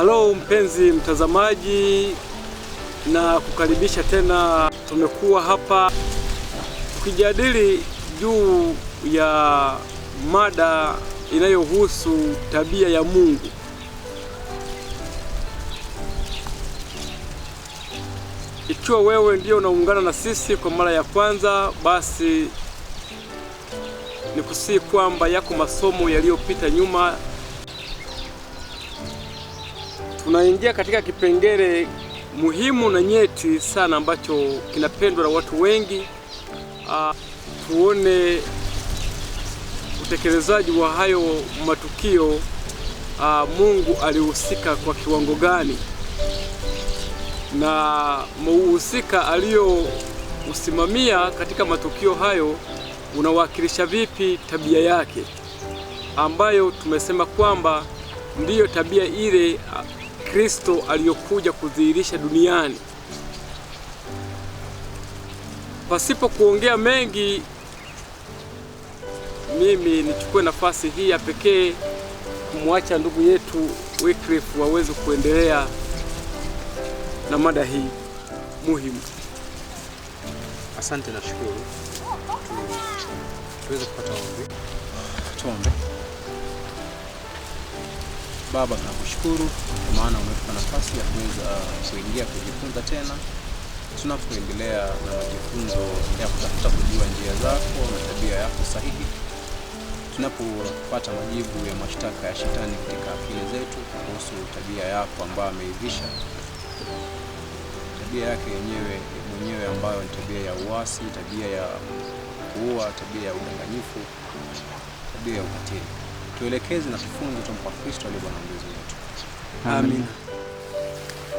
Halo mpenzi mtazamaji, na kukaribisha tena. Tumekuwa hapa tukijadili juu ya mada inayohusu tabia ya Mungu. Ikiwa wewe ndio unaungana na sisi kwa mara ya kwanza, basi nikusihi kwamba yako masomo yaliyopita nyuma. Tunaingia katika kipengele muhimu na nyeti sana ambacho kinapendwa na watu wengi. Tuone utekelezaji wa hayo matukio. Mungu alihusika kwa kiwango gani, na muhusika aliyousimamia katika matukio hayo unawakilisha vipi tabia yake, ambayo tumesema kwamba ndiyo tabia ile Kristo aliyokuja kudhihirisha duniani. Pasipo kuongea mengi, mimi nichukue nafasi hii ya pekee kumwacha ndugu yetu Wycliffe waweze kuendelea na mada hii muhimu. Asante na shukuru. Tuweze kupata ombi. Tuombe. Baba, tunakushukuru kwa maana umetupa nafasi ya kuweza kuingia kujifunza tena. Tunapoendelea na majifunzo ya kutafuta kujua njia zako na tabia yako sahihi, tunapopata majibu ya mashtaka ya shetani katika akili zetu kuhusu tabia yako ambayo ameivisha, tabia yake mwenyewe ambayo ni tabia ya uasi, tabia ya kuua, tabia ya udanganyifu, tabia ya ukatili. Tuelekeze na tufunze tumpa Kristo aliye Bwana mwokozi wetu. Amen.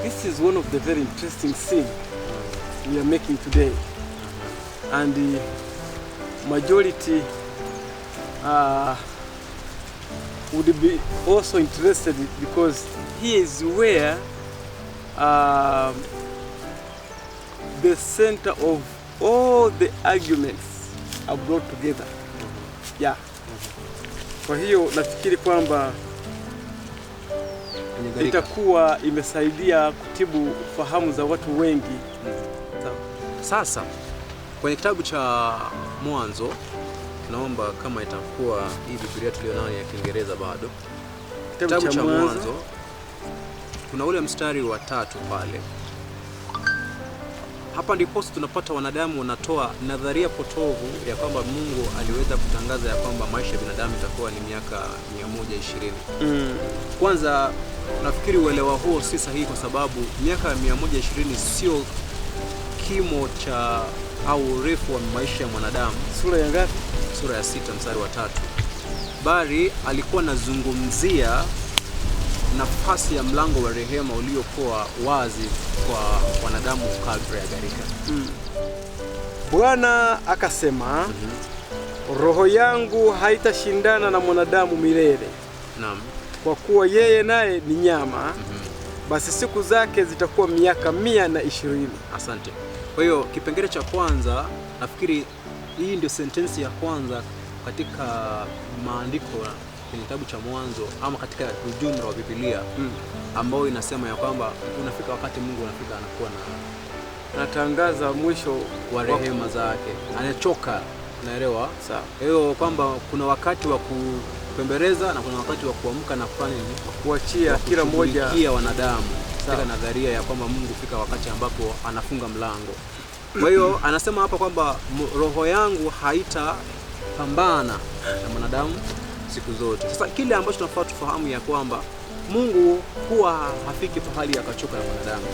This is one of the very interesting things we are making today, and the majority would be also interested, because here is where the center of all the arguments are brought together. Yeah. Kwa hiyo nafikiri kwamba itakuwa imesaidia kutibu fahamu za watu wengi. Sasa kwenye kitabu cha Mwanzo, naomba kama itakuwa hii Biblia tulionayo ya Kiingereza bado. Kitabu cha Mwanzo kuna ule mstari wa 3 pale. Hapa ndipo tunapata wanadamu wanatoa nadharia potovu ya kwamba Mungu aliweza kutangaza ya kwamba maisha ya binadamu itakuwa ni miaka 120. Kwanza nafikiri uelewa huo si sahihi, kwa sababu miaka 120 sio kimo cha au urefu wa maisha ya mwanadamu. Sura ya ngapi? Sura ya 6 mstari wa 3. Bali alikuwa anazungumzia nafasi ya mlango wa rehema uliokuwa wazi kwa wanadamu kabla ya gharika. Bwana akasema, roho yangu haitashindana na mwanadamu milele. Naam. Kwa kuwa yeye naye ni nyama. Basi siku zake zitakuwa miaka 120. Asante. Kwa hiyo kipengele cha kwanza, nafikiri hii ndio sentensi ya kwanza katika maandiko kwenye kitabu cha Mwanzo ama katika ujumla wa Biblia, ambao inasema ya kwamba unafika wakati Mungu anafika anakuwa anatangaza mwisho wa rehema zake. Anachoka, naelewa. Sawa. Hiyo kwamba kuna wakati wa kupembeleza na kuna wakati wa kuamka na kufanya nini? Kuachia kila mmoja kia wanadamu. Katika nadharia ya kwamba Mungu fika wakati ambapo anafunga mlango. Kwa hiyo anasema hapa kwamba roho yangu haitapambana na mwanadamu siku zote. Sasa kile ambacho tunafaa tufahamu ya kwamba Mungu huwa hafiki pahali akachoka na mwanadamu.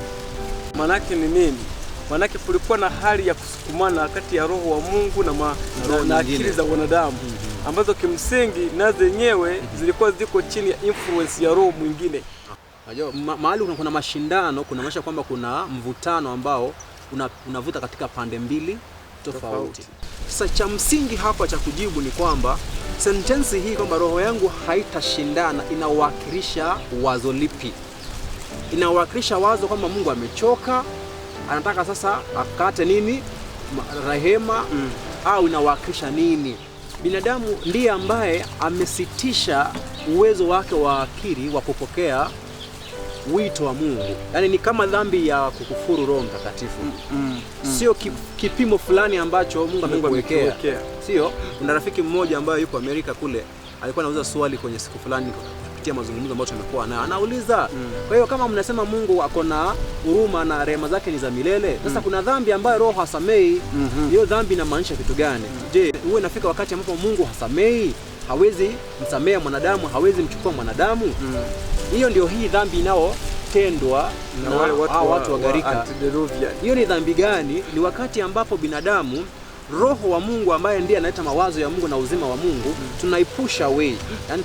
Manake ni nini? Manake kulikuwa na hali ya kusukumana kati ya roho wa Mungu na akili za wanadamu, ambazo kimsingi na zenyewe zilikuwa ziko chini ya influence ya roho mwingine. Unajua mahali kuna mashindano, kuna maisha kwamba kuna mvutano ambao unavuta katika pande mbili tofauti. Sasa cha msingi hapa cha kujibu ni kwamba sentensi hii kwamba roho yangu haitashindana inawakilisha wazo lipi? Inawakilisha wazo kwamba Mungu amechoka, anataka sasa akate nini? Rehema, au inawakilisha nini? Binadamu ndiye ambaye amesitisha uwezo wake wa akili wa kupokea wito wa Mungu. Yaani ni kama dhambi ya kukufuru Roho Mtakatifu. Sio kipimo fulani ambacho Mungu amekuwekea. Sio, kuna rafiki mmoja ambaye yuko Amerika kule, alikuwa anauliza swali kwenye siku fulani kupitia mazungumzo ambayo tumekuwa nayo. Anauliza, kwa hiyo kama mnasema Mungu ako na huruma na rehema zake ni za milele, sasa kuna dhambi ambayo Roho hasamei. Hiyo dhambi inamaanisha kitu gani? Je, huwa inafika wakati ambapo Mungu hasamei? Hawezi msamea mwanadamu, hawezi mchukua mwanadamu? Hiyo ndio hii dhambi inayotendwa na watu wa gharika. Hiyo ni dhambi gani? Ni wakati ambapo binadamu Roho wa Mungu ambaye ndiye analeta mawazo ya Mungu na uzima wa Mungu tunaipusha away. Yaani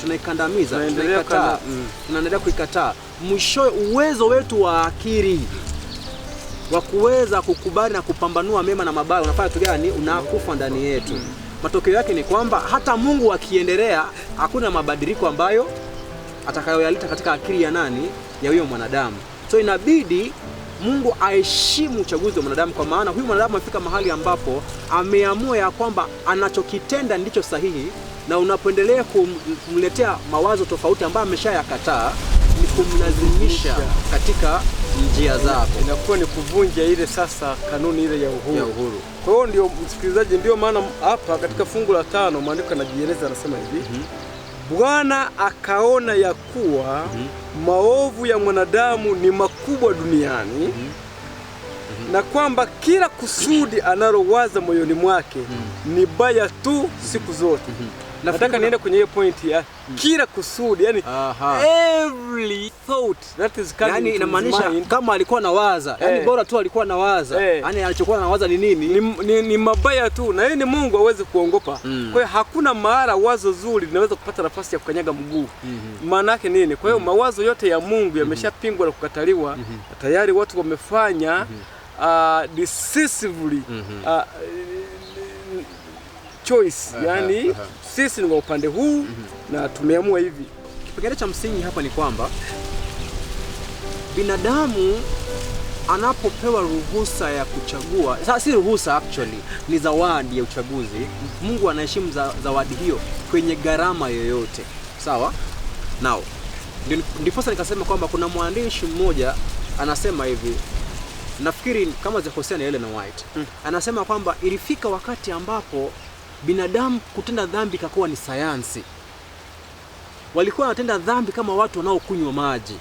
tunaikandamiza, tunaikataa. Tunaendelea kuikataa. Mwisho uwezo wetu wa akili wa kuweza kukubali na kupambanua mema na mabaya unafanya kitu gani? Unakufa ndani yetu. Matokeo yake ni kwamba hata Mungu akiendelea hakuna mabadiliko ambayo atakayoyaleta katika akili ya nani? Ya huyo mwanadamu. So inabidi Mungu aheshimu uchaguzi wa mwanadamu, kwa maana huyu mwanadamu amefika mahali ambapo ameamua ya kwamba anachokitenda ndicho sahihi, na unapoendelea kumletea mawazo tofauti ambayo ameshayakataa ni kumlazimisha katika njia zako. Inakuwa ni kuvunja ile sasa kanuni ile ya uhuru. Kwa hiyo ndio msikilizaji, ndio maana hapa katika fungu la 5 maandiko yanajieleza, anasema hivi: Bwana akaona ya kuwa maovu ya mwanadamu ni makubwa duniani, na kwamba kila kusudi analowaza moyoni mwake ni baya tu siku zote. Nataka niende kwenye hiyo point ya kila kusudi, yani every thought that is coming, yani inamaanisha kama alikuwa anawaza, yani bora tu alikuwa anawaza, yani alichokuwa anawaza ni nini? Ni mabaya tu, na yeye ni Mungu hawezi kuongopa. Kwa hiyo hakuna mahali wazo zuri linaweza kupata nafasi ya kukanyaga mguu. Maana yake nini? Kwa hiyo mawazo yote ya Mungu yameshapingwa na kukataliwa. Tayari watu wamefanya decisively choice, yani sisi ni wa upande huu na tumeamua hivi. Kipengele cha msingi hapa ni kwamba binadamu anapopewa ruhusa ya kuchagua, sasa si ruhusa, actually ni zawadi ya uchaguzi. Mungu anaheshimu zawadi hiyo kwenye gharama yoyote. Sawa? Now, ndipo nikasema kwamba kuna mwandishi mmoja anasema hivi, nafikiri kama zikosea ni Ellen White. Anasema kwamba ilifika wakati ambapo binadamu kutenda dhambi kakuwa ni sayansi. Walikuwa wanatenda dhambi kama watu wanaokunywa maji.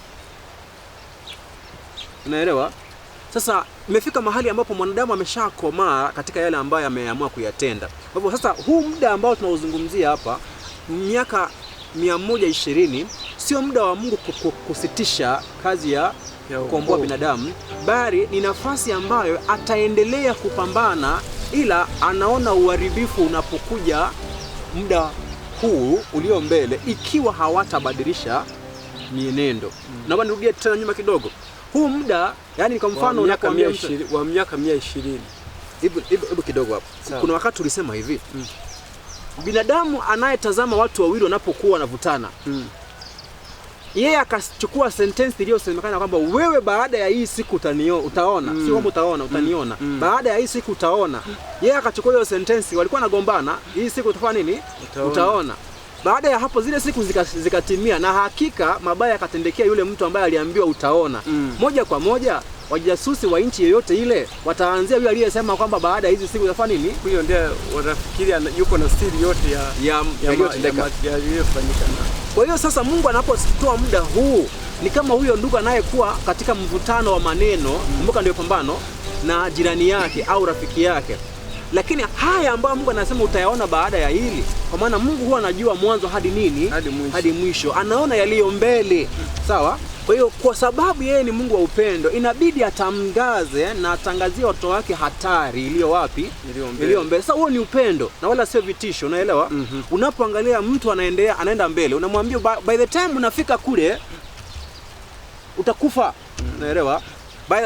Unaelewa? Sasa imefika mahali ambapo mwanadamu ameshakomaa katika yale ambayo ameamua kuyatenda. Kwa hivyo sasa huu muda ambao tunaozungumzia hapa, miaka 120, sio muda wa Mungu kusitisha kazi ya kukomboa binadamu, bali ni nafasi ambayo ataendelea kupambana, ila anaona uharibifu unapokuja muda huu ulio mbele ikiwa hawatabadilisha mienendo. Naomba nirudie tena nyuma kidogo. Huu muda, yani kwa mfano wa miaka 120. Hebu kidogo hapo. Kuna wakati tulisema hivi. Binadamu anayetazama watu wawili wanapokuwa wanavutana. Yeye akachukua sentence iliyosemekana kwamba wewe baada ya hii siku utaona, si kwamba utaona, utaniona. Baada ya hii siku utaona. Yeye akachukua hiyo sentence, walikuwa nagombana, hii siku utafanya nini? Utaona. Baada ya hapo zile siku zikatimia, na hakika mabaya yakatendekea yule mtu ambaye aliambiwa utaona. Moja kwa moja wajasusi wa nchi yoyote ile wataanzia yule aliyesema kwamba baada ya hizi siku utafanya nini? Huyo ndiye wanafikiria yuko na siri yote ya yaliyofanyika. Kwa hiyo sasa Mungu anapotoa muda huu ni kama huyo ndugu anayekuwa katika mvutano wa maneno, kumbuka ndio pambano, na jirani yake au rafiki yake. Lakini haya ambayo Mungu anasema utayaona baada ya hili, kwa maana Mungu huwa anajua mwanzo hadi nini? Hadi mwisho. Anaona yaliyo mbele. Sawa? Kwa hiyo kwa sababu yeye ni Mungu wa upendo, inabidi atangaze na atangazie watoto wake hatari iliyo wapi? Iliyo mbele. Sasa huo ni upendo na wala sio vitisho, unaelewa? Unapoangalia mtu anaenda mbele, unamwambia by the time unafika kule utakufa. Unaelewa?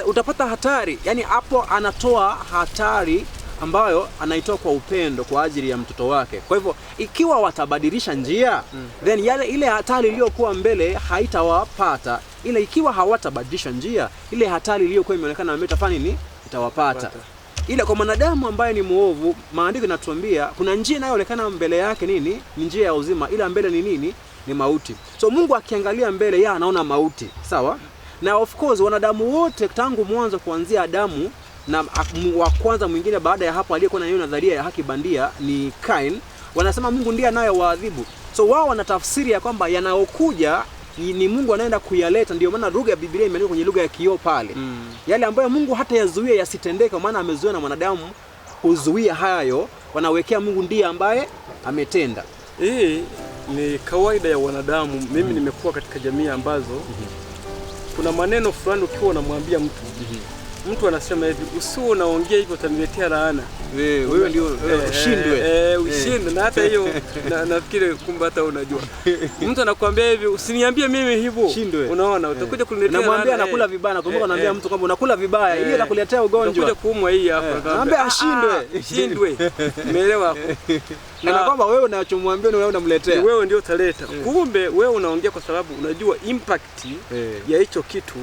Utapata hatari. Yaani hapo anatoa hatari ambayo anaitoa kwa upendo kwa ajili ya mtoto wake. Kwa hivyo ikiwa watabadilisha njia, then ile hatari iliyokuwa mbele haitawapata. Ila ikiwa hawatabadilisha njia, ile hatari iliyokuwa imeonekana mbele itafanya nini? Itawapata. Ila kwa mwanadamu ambaye ni muovu, maandiko yanatuambia kuna njia inayoonekana mbele yake nini? Ni njia ya uzima, ila mbele ni nini? ni mauti. So Mungu akiangalia mbele yeye anaona mauti, sawa? Na of course wanadamu wote tangu mwanzo kuanzia Adamu na wa kwanza mwingine baada ya hapo aliyekuwa na hiyo nadharia ya haki bandia ni Kain, wanasema Mungu ndiye anayewaadhibu. So wao wanatafsiri ya kwamba yanayokuja ni Mungu anaenda kuyaleta. Ndio maana lugha ya Biblia imeandikwa kwenye lugha ya kioo pale. Yale ambayo Mungu hata yazuia yasitendeke, kwa maana amezuia na mwanadamu kuzuia hayo, wanawekea Mungu ndiye ambaye ametenda. Hii ni kawaida ya wanadamu. Mimi nimekuwa katika jamii ambazo kuna maneno fulani ukiwa unamwambia mtu anasema hivi, usio unaongea hivyo utaniletea laana. Wewe ndio ushindwe. Ushinde na hata hiyo nafikiri kumbe hata unajua. Mtu anakuambia hivi, usiniambie mimi hivyo. Unaona utakuja kuniletea laana. Namwambia anakula vibaya, nakumbuka naambia mtu kwamba unakula vibaya, ili atakuletea ugonjwa. Utakuja kuumwa hii hapa. Naambia ashindwe. Umeelewa hapo? Na kwamba wewe unachomwambia ni wewe unamletea. Wewe ndio utaleta. Kumbe wewe unaongea kwa sababu unajua impact ya hicho kitu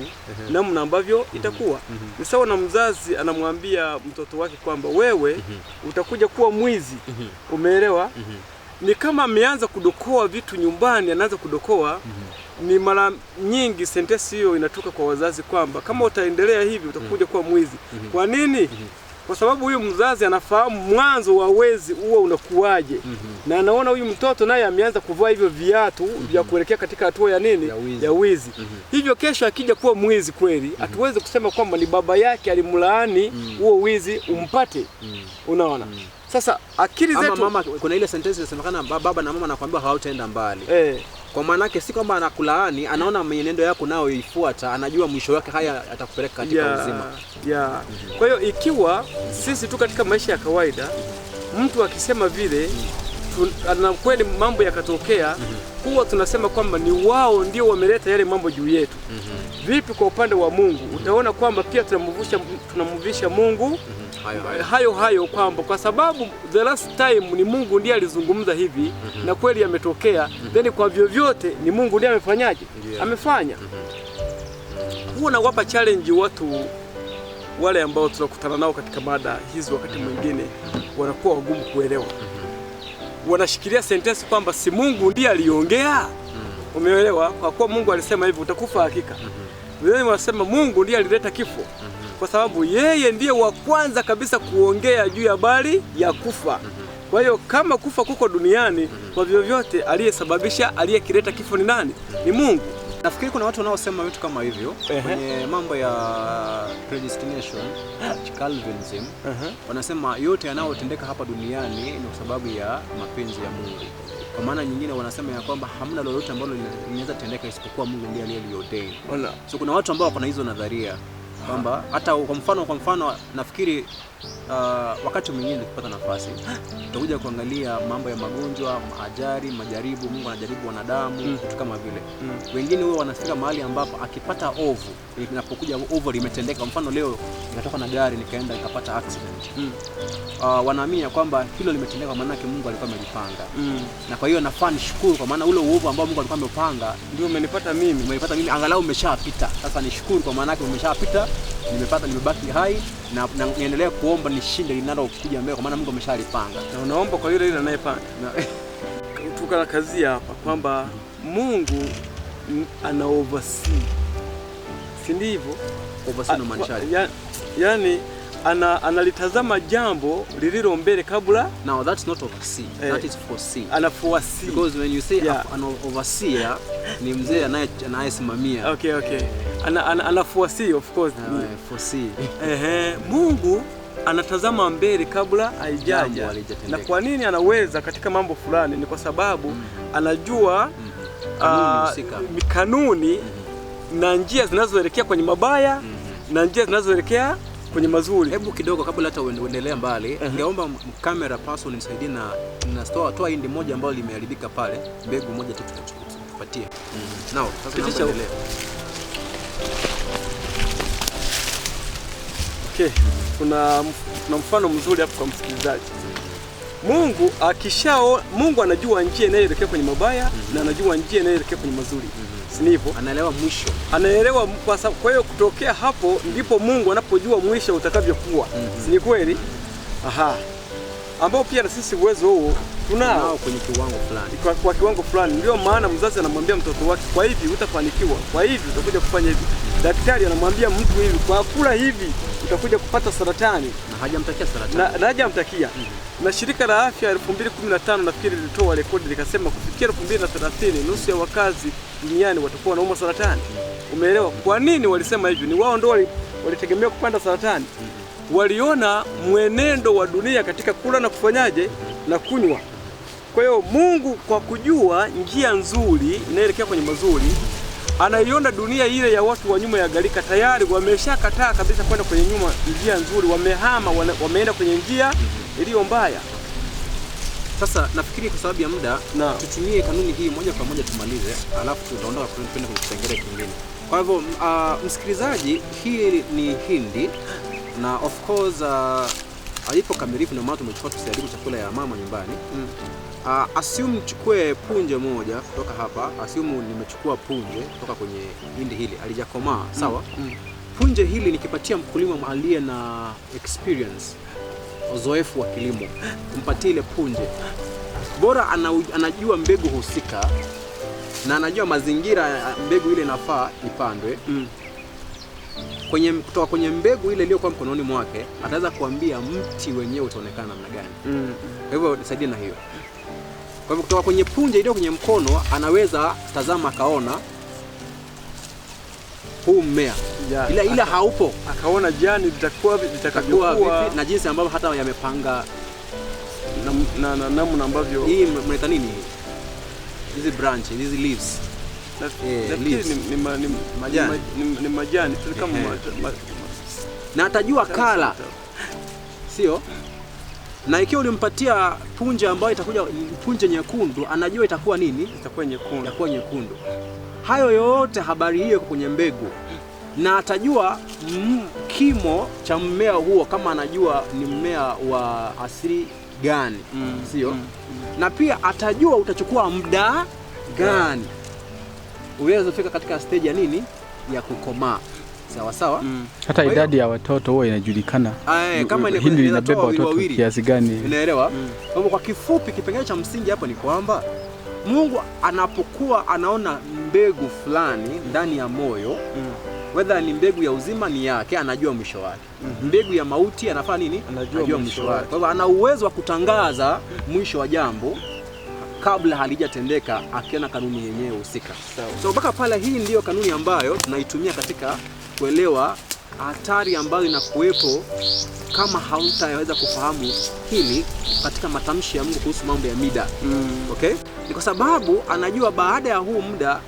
namna ambavyo itakuwa. Ni sawa na mzazi anamwambia mtoto wake kwamba wewe utakuja kuwa mwizi. Umeelewa? Ni kama ameanza kudokoa vitu nyumbani, anaanza kudokoa. Ni mara nyingi sentensi hiyo inatoka kwa wazazi kwamba kama utaendelea hivi utakuja kuwa mwizi. Kwa nini? Kwa sababu huyu mzazi anafahamu mwanzo wa wezi huo unakuaje. Na anaona huyu mtoto naye ameanza kuvaa hivyo viatu vya kuelekea katika hatua ya nini? Ya wizi. Hivyo kesho akija kuwa mwizi kweli, hatuwezi kusema kwamba ni baba yake alimlaani huo wizi umpate. Unaona? Sasa akili zetu mama, kuna ile sentence inasemekana baba na mama anakuambia hautaenda mbali. Kwa maana yake si kwamba anakulaani, anaona mwenendo yako nao ifuata, anajua mwisho wake haya atakupeleka katika uzima. Kwa hiyo ikiwa sisi tu katika maisha ya kawaida mtu akisema vile na kweli mambo yakatokea, huwa tunasema kwamba ni wao ndio wameleta yale mambo juu yetu. Vipi kwa upande wa Mungu? Utaona kwamba pia tunamvisha Mungu hayo kwamba kwa sababu the last time ni Mungu ndiye alizungumza hivi na kweli yametokea, then kwa vyovyote ni Mungu ndiye amefanyaje? Amefanya. Huwa nawapa challenge watu wale ambao tunakutana nao katika mada hizi, wakati mwingine wanakuwa wagumu kuelewa. Wanashikilia sentence kwamba si Mungu ndiye aliongea. Umeelewa? Kwa kuwa Mungu alisema hivi utakufa hakika. Wengine wanasema Mungu ndiye alileta kifo. Kwa sababu yeye ndiye wa kwanza kabisa kuongea juu ya habari ya kufa. Kwa hiyo kama kufa kuko duniani, kwa vyovyote aliyesababisha, aliyekileta kifo ni nani? Ni Mungu. Nafikiri kuna watu wanaosema vitu kama hivyo kwenye mambo ya predestination, Calvinism. Wanasema yote yanayotendeka hapa duniani ni kwa sababu ya mapenzi ya Mungu. Kwa maana nyingine wanasema ya kwamba hamna lolote ambalo linaweza tendeka isipokuwa Mungu ndiye aliyeliordain. So kuna watu ambao wako na hizo nadharia kwamba hata kwa mfano nafikiri wakati mwingine tukipata nafasi tutakuja kuangalia mambo ya magonjwa, ajali, majaribu. Mungu anajaribu wanadamu vitu kama vile. Wengine wao wanafika mahali ambapo akipata ovu, inapokuja ovu limetendeka, kwa mfano leo nikatoka na gari nikaenda nikapata accident. Wanaamini kwamba hilo limetendeka kwa maana yake Mungu alikuwa amelipanga. Na kwa hiyo nafaa nishukuru kwa maana ule uovu ambao Mungu alikuwa amepanga ndio umenipata mimi, angalau umeshapita. Sasa nishukuru kwa maana yake umeshapita, nimebaki hai na niendelee kuomba nishinde linalokuja mbele kwa maana Mungu ameshalipanga. Na unaomba kwa yule anayepanga. Tukana kazi hapa kwamba Mungu ana oversee. Si ndivyo? Oversee no maanisha. Yaani analitazama jambo lililo mbele kabla. Now that's not oversee. That is foresee. Anaforesee. Because when you say an overseer ni mzee anayesimamia. Okay. Anaforesee of course. Foresee. Mungu anatazama mbele kabla haijaja. Na kwa nini anaweza katika mambo fulani? Ni kwa sababu anajua kanuni na njia zinazoelekea kwenye mabaya na njia zinazoelekea kwenye mazuri. Hebu kidogo kabla hata uendelea mbali, ningeomba camera person nisaidie na toa hindi moja ambayo limeharibika pale, mbegu moja tu tupatie. Now, sasa tuendelee. Okay, kuna mfano mzuri hapo kwa msikilizaji. Mungu anajua njia inayoelekea kwenye mabaya na anajua njia inayoelekea kwenye mazuri. Si ndivyo? Anaelewa mwisho. Anaelewa kwa hiyo kutokea hapo ndipo Mungu anapojua mwisho utakavyokuwa. Si ni kweli? Ambao pia na sisi uwezo huo tunao kwenye kiwango fulani, kwa kiwango fulani. Ndio maana mzazi anamwambia mtoto wake, kwa hivi utafanikiwa, kwa hivi utakuja kufanya hivi. Daktari anamwambia mtu hivi, kwa kula hivi utakuja kupata saratani, na hajamtakia saratani, na hajamtakia. Na shirika la afya 2015 nafikiri lilitoa rekodi likasema kufikia 2030 nusu ya wakazi duniani watakuwa wanaumwa saratani. Umeelewa kwa nini walisema hivyo? Ni wao ndio walitegemea kupanda saratani. Waliona mwenendo wa dunia katika kula na kufanyaje na kunywa. Kwa hiyo Mungu kwa kujua njia nzuri inaelekea kwenye mazuri, anaiona dunia ile ya watu wa nyuma ya gharika tayari wameshakataa kabisa kwenda kwenye njia nzuri, wamehama, wameenda kwenye njia iliyo mbaya. Sasa nafikiri kwa sababu ya muda tutumie kanuni hii moja kwa moja tumalize, alafu tutaondoka kwenda kwenye kipengele kingine. Kwa hivyo msikilizaji, hii ni hindi na of course alipo kamilifu, na maana tumechukua tusaidibu chakula ya mama nyumbani. Assume nichukue punje moja kutoka hapa, assume nimechukua punje kutoka kwenye hindi hili alijakomaa, sawa? Punje hili nikipatia mkulima aliye na experience, uzoefu wa kilimo, kumpatia ile punje, bora anajua mbegu husika na anajua mazingira mbegu ile inafaa ipandwe. Kutoka kwenye mbegu ile iliyokuwa mkononi mwake ataweza kuambia mti wenyewe utaonekana namna gani. Kwa hivyo nisaidie na hiyo. Kwa hivyo kutoka kwenye punje iliyo kwenye mkono anaweza tazama akaona huu mmea ila haupo, akaona jani litakuwa vipi na jinsi ambavyo hata yamepanga na namna ambavyo hii mnaita nini hizi branch, hizi leaves. Ni majani kama na atajua kala, sio? Na ikiwa ulimpatia punje ambayo itakuja punje nyekundu, anajua itakuwa nini? Itakuwa nyekundu. Hayo yote habari hiyo kwenye mbegu, na atajua kimo cha mmea huo, kama anajua ni mmea wa asili gani, sio? Na pia atajua utachukua muda gani uweze kufika katika stage ya nini, ya kukomaa. Sawa sawa. Hata idadi ya watoto huwa inajulikana. Kama hindi linabeba watoto kiasi gani. Unaelewa? Kwa kifupi, kipengele cha msingi hapa ni kwamba Mungu anapokuwa anaona mbegu fulani ndani ya moyo, whether ni mbegu ya uzima ni yake, anajua mwisho wake. Mbegu ya mauti anafanya nini? Anajua mwisho wake. Kwa hivyo ana uwezo wa kutangaza mwisho wa jambo kabla halijatendeka, akiona kanuni yenyewe husika. So mpaka pale, hii ndiyo kanuni ambayo tunaitumia katika kuelewa hatari ambayo inakuwepo kama hautaweza kufahamu hili katika matamshi ya Mungu kuhusu mambo ya mida. Okay? Ni kwa sababu anajua baada ya huu muda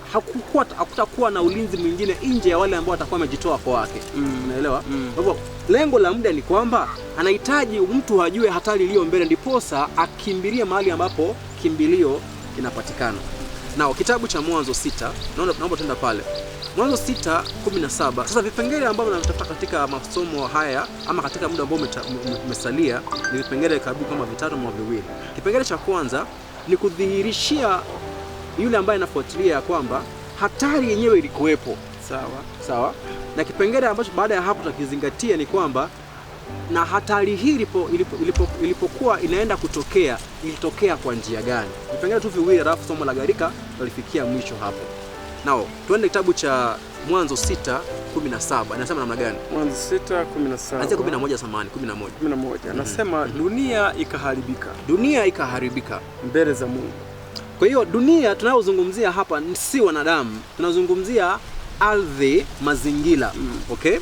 hakutakuwa na ulinzi mwingine nje ya wale ambao watakuwa wamejitoa kwa wake. Unaelewa? Kwa hivyo lengo la muda ni kwamba anahitaji mtu ajue hatari iliyo mbele, ndiposa akimbilie mahali ambapo kimbilio inapatikana. Na kitabu cha Mwanzo 6, naomba tuenda pale. Mwanzo 6:17. Sasa vipengele ambavyo tunatafuta katika masomo haya ama katika muda ambao umesalia ni vipengele karibu kama vitatu au viwili. Kipengele cha kwanza ni kudhihirishia yule ambaye anafuatilia kwamba hatari yenyewe ilikuwepo. Sawa. Na kipengele ambacho baada ya hapo tutakizingatia ni kwamba na hatari hii ilipokuwa inaenda kutokea, ilitokea kwa njia gani? Vipengele tu viwili, alafu somo la gharika tulifikia mwisho hapo. Nao tuende kitabu cha Mwanzo 6:17. Anasema namna gani? Mwanzo 6:17. Anza 11 samani 11. Anasema dunia ikaharibika mbele za Mungu. Kwa hiyo dunia tunayozungumzia hapa si wanadamu, tunazungumzia ardhi, mazingira. Okay?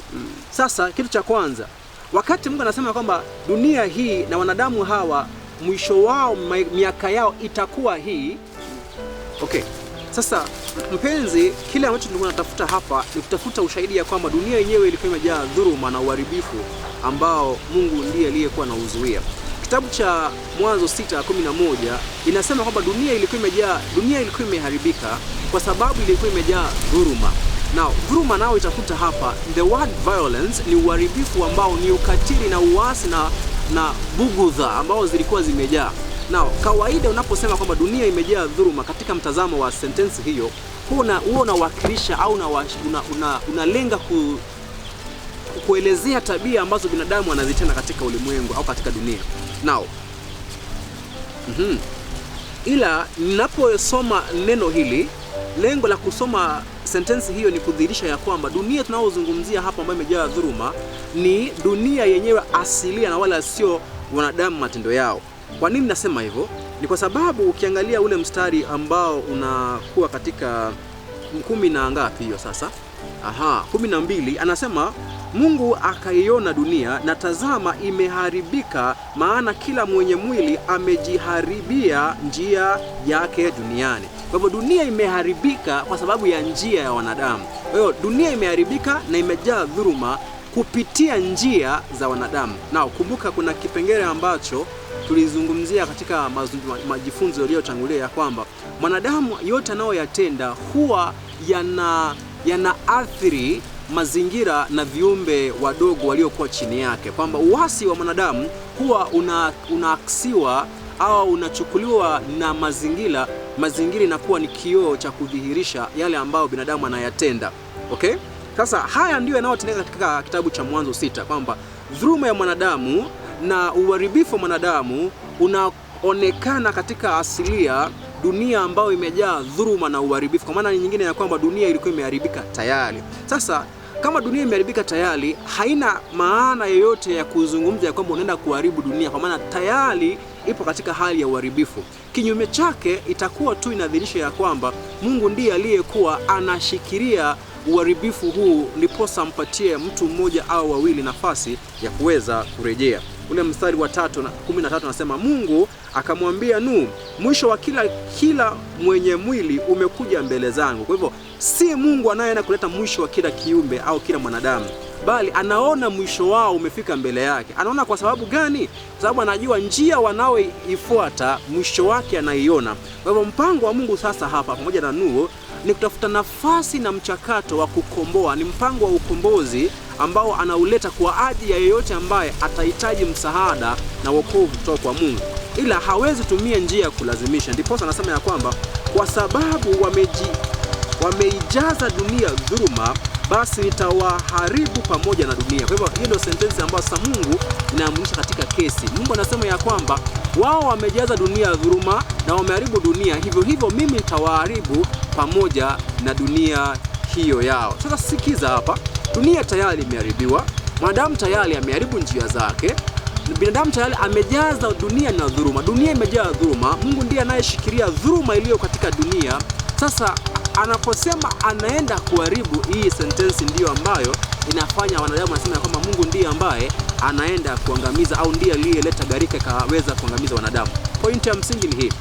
Sasa kitu cha kwanza, wakati Mungu anasema kwamba dunia hii na wanadamu hawa mwisho wao, miaka yao itakuwa hii. Okay. Sasa mpenzi, kile ambacho tulikuwa tunatafuta hapa ni kutafuta ushahidi ya kwamba dunia yenyewe ilikuwa imejaa dhuluma na uharibifu ambao Mungu ndiye aliyekuwa anauzuia. Kitabu cha Mwanzo 6:11 inasema kwamba dunia ilikuwa imeharibika kwa sababu ilikuwa imejaa dhuluma. Now, dhuluma nao itakuta hapa, the word violence ni uharibifu ambao ni ukatili na uasi na bugudha ambao zilikuwa zimejaa. Now, kawaida unaposema kwamba dunia imejaa dhuluma katika mtazamo wa sentensi hiyo, huwa unawakilisha au unalenga kuelezea tabia ambazo binadamu anazitenda katika ulimwengu au katika dunia. Now, ila ninaposoma neno hili, lengo la kusoma sentensi hiyo ni kudhihirisha ya kwamba dunia tunayozungumzia hapa ambayo imejaa dhuluma ni dunia yenyewe asilia na wala sio wanadamu matendo yao. Kwa nini nasema hivyo? Ni kwa sababu ukiangalia ule mstari ambao unakuwa katika 10 na ngapi hiyo sasa? 12 anasema Mungu akaiona dunia na tazama imeharibika, maana kila mwenye mwili amejiharibia njia yake duniani. Kwa hivyo dunia imeharibika kwa sababu ya njia ya wanadamu. Kwa hiyo dunia imeharibika na imejaa dhuluma kupitia njia za wanadamu. Na kumbuka kuna kipengele ambacho tulizungumzia katika majifunzo yaliyotangulia kwamba mwanadamu yote anayoyatenda huwa yanaathiri mazingira na viumbe wadogo waliokuwa chini yake, kwamba uasi wa mwanadamu huwa unaaksiwa au unachukuliwa na mazingira inakuwa ni kioo cha kudhihirisha yale ambayo binadamu anayatenda. Okay? Sasa haya ndio yanayotendeka katika kitabu cha Mwanzo 6 kwamba dhuluma ya mwanadamu na uharibifu wa mwanadamu unaonekana katika asilia dunia ambayo imejaa dhuluma na uharibifu. Kwa maana nyingine ya kwamba dunia ilikuwa imeharibika tayari. Sasa kama dunia imeharibika tayari, haina maana yoyote ya kuzungumza ya kwamba unaenda kuharibu dunia, kwa maana tayari ipo katika hali ya uharibifu. Kinyume chake itakuwa tu inadhihirisha ya kwamba Mungu ndiye aliyekuwa anashikilia uharibifu huu, ndiposa mpatie mtu mmoja au wawili nafasi ya kuweza kurejea. Ule mstari wa 13 anasema Mungu akamwambia Nuhu, mwisho wa kila mwenye mwili umekuja mbele zangu. Kwa hivyo si Mungu anayeenda kuleta mwisho wa kila kiumbe au kila mwanadamu, bali anaona mwisho wao umefika mbele yake. Anaona kwa sababu gani? Kwa sababu anajua njia wanaoifuata mwisho wake anaiona. Kwa hivyo mpango wa Mungu sasa hapa pamoja na Nuhu ni kutafuta nafasi na mchakato wa kukomboa. Ni mpango wa ukombozi ambao anauleta kwa ajili ya yeyote ambaye atahitaji msaada na wokovu kutoka kwa Mungu, ila hawezi tumia njia ya kulazimisha. Ndipo anasema ya kwamba kwa sababu wameijaza dunia dhuluma, basi nitawaharibu pamoja na dunia. Kwa hivyo hiyo ndio sentensi ambayo sasa Mungu inaamrisha katika kesi. Mungu anasema ya kwamba wao wamejaza dunia dhuluma na wameharibu dunia, hivyo mimi nitawaharibu pamoja na dunia hiyo yao. Sasa sikiza hapa, dunia tayari imeharibiwa, mwanadamu tayari ameharibu njia zake, binadamu tayari amejaza dunia na dhuluma. Dunia imejaa dhuluma, Mungu ndiye anayeshikilia dhuluma iliyo katika dunia. Sasa anaposema anaenda kuharibu, hii sentensi ndiyo ambayo inafanya wanadamu wanasema kwamba Mungu ndiye ambaye anaenda kuangamiza au ndiye aliyeleta gharika kaweza kuangamiza wanadamu. Pointi ya msingi ni hii.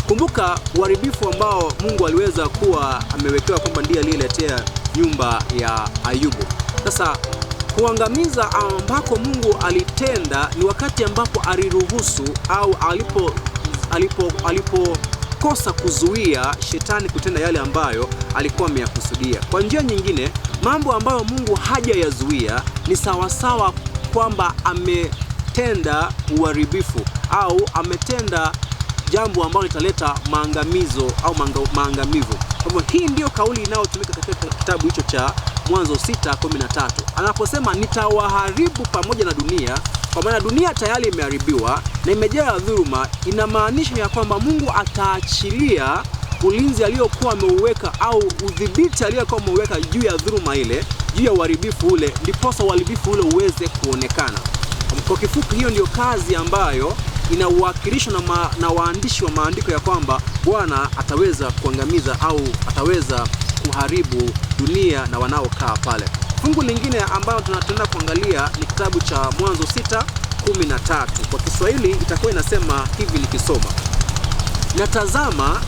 Kumbuka uharibifu ambao Mungu aliweza kuwa amewekewa kwamba ndiye aliyeletea nyumba ya Ayubu. Sasa kuangamiza ambako Mungu alitenda ni wakati ambapo aliruhusu au alipokosa kuzuia shetani kutenda yale ambayo alikuwa ameyakusudia. Kwa njia nyingine, mambo ambayo Mungu hajayazuia ni sawasawa kwamba ametenda uharibifu au ametenda jambo ambalo litaleta maangamizo au maangamivu. Kwa hivyo hii ndio kauli inayotumika katika kitabu hicho cha Mwanzo 6:13. Anaposema nitawaharibu pamoja na dunia, kwa maana dunia tayari imeharibiwa na imejaa dhuluma, inamaanisha ya kwamba Mungu ataachilia ulinzi aliyokuwa ameuweka au udhibiti aliyokuwa ameuweka juu ya dhuluma ile, juu ya uharibifu ule, ndiposa uharibifu ule uweze kuonekana. Kwa kifupi, hiyo ndio kazi ambayo inawakilishwa na waandishi wa maandiko ya kwamba Bwana ataweza kuangamiza au ataweza kuharibu dunia na wanaokaa pale. Fungu lingine ambalo tunatenda kuangalia ni kitabu cha Mwanzo 6:13. Kwa Kiswahili itakuwa inasema hivi nikisoma: na tazama,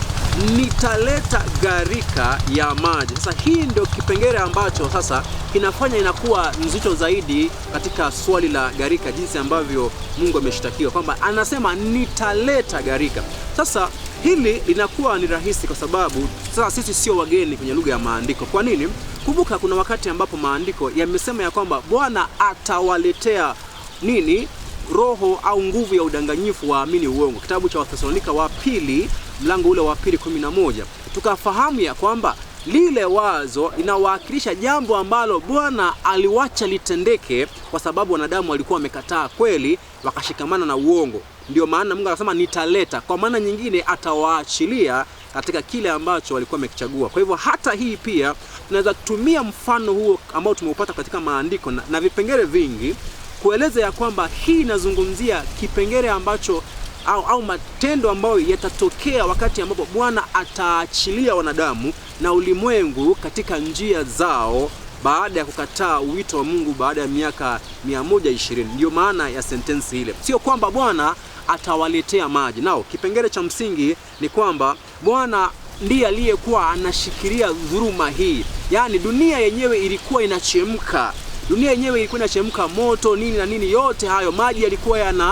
nitaleta gharika ya maji. Sasa hii ndio kipengele ambacho sasa kinafanya inakuwa nzito zaidi katika swali la gharika, jinsi ambavyo Mungu ameshtakiwa kwamba anasema nitaleta gharika. Sasa hili linakuwa ni rahisi kwa sababu sasa sisi sio wageni kwenye lugha ya maandiko. Kwa nini? Kumbuka kuna wakati ambapo maandiko yamesema ya kwamba Bwana atawaletea nini? Roho au nguvu ya udanganyifu waamini uongo. Kitabu cha Wathesalonika wa pili mlango ule wa 2:11. Tukafahamu ya kwamba lile wazo linawakilisha jambo ambalo Bwana aliwacha litendeke kwa sababu wanadamu walikuwa wamekataa kweli, wakashikamana na uongo. Ndio maana Mungu akasema nitaleta, kwa maana nyingine atawaachilia katika kile ambacho walikuwa wamekichagua. Kwa hivyo hata hii pia tunaweza kutumia mfano huo ambao tumeupata katika maandiko na vipengele vingi kueleza ya kwamba hii inazungumzia kipengele ambacho au matendo ambayo yatatokea wakati ambapo Bwana ataachilia wanadamu na ulimwengu katika njia zao baada ya kukataa wito wa Mungu baada ya miaka 120. Ndio maana ya sentensi ile. Sio kwamba Bwana atawaletea maji. Nao kipengele cha msingi ni kwamba Bwana ndiye aliyekuwa anashikilia dhuluma hii. Yaani dunia yenyewe ilikuwa inachemka. Dunia yenyewe ilikuwa inachemka, moto nini na nini, yote hayo maji yalikuwa yaani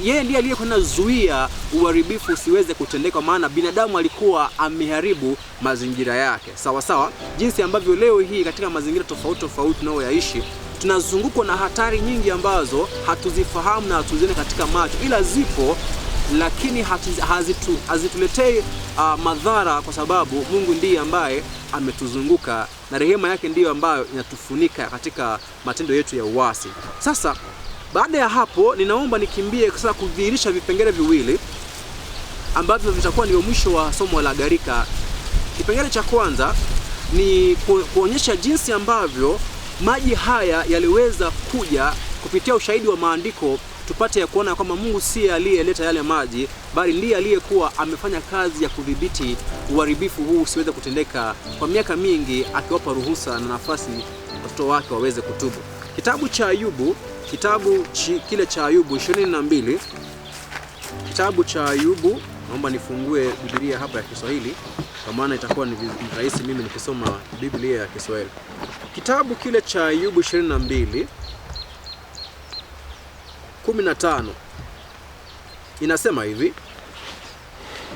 yeye ndiye aliyekuwa anazuia uharibifu usiweze kutendeka, maana binadamu alikuwa ameharibu mazingira yake. Sawa sawa, jinsi ambavyo leo hii katika mazingira tofauti tofauti tunayoyaishi tunazungukwa na hatari nyingi ambazo hatuzifahamu na hatuzione katika macho, ila zipo, lakini hazituletei madhara kwa sababu Mungu ndiye ambaye ametuzunguka na rehema yake ndiyo ambayo inatufunika katika matendo yetu ya uasi. Sasa baada ya hapo ninaomba nikimbie sasa kudhihirisha vipengele viwili ambavyo vitakuwa ndio mwisho wa somo la gharika. Kipengele cha kwanza ni kuonyesha jinsi ambavyo maji haya yaliweza kuja kupitia ushahidi wa maandiko, tupate ya kuona kwamba Mungu si aliyeleta yale maji, bali ndiye aliyekuwa amefanya kazi ya kudhibiti uharibifu huu usiweze kutendeka kwa miaka mingi, akiwapa ruhusa na nafasi watoto wake waweze kutubu. Kitabu cha Ayubu, kile cha Ayubu 22. Kitabu cha Ayubu, naomba nifungue Biblia hapa ya Kiswahili kwa maana itakuwa ni rahisi mimi nikisoma Biblia ya Kiswahili. Kitabu kile cha Ayubu 22:15 inasema hivi: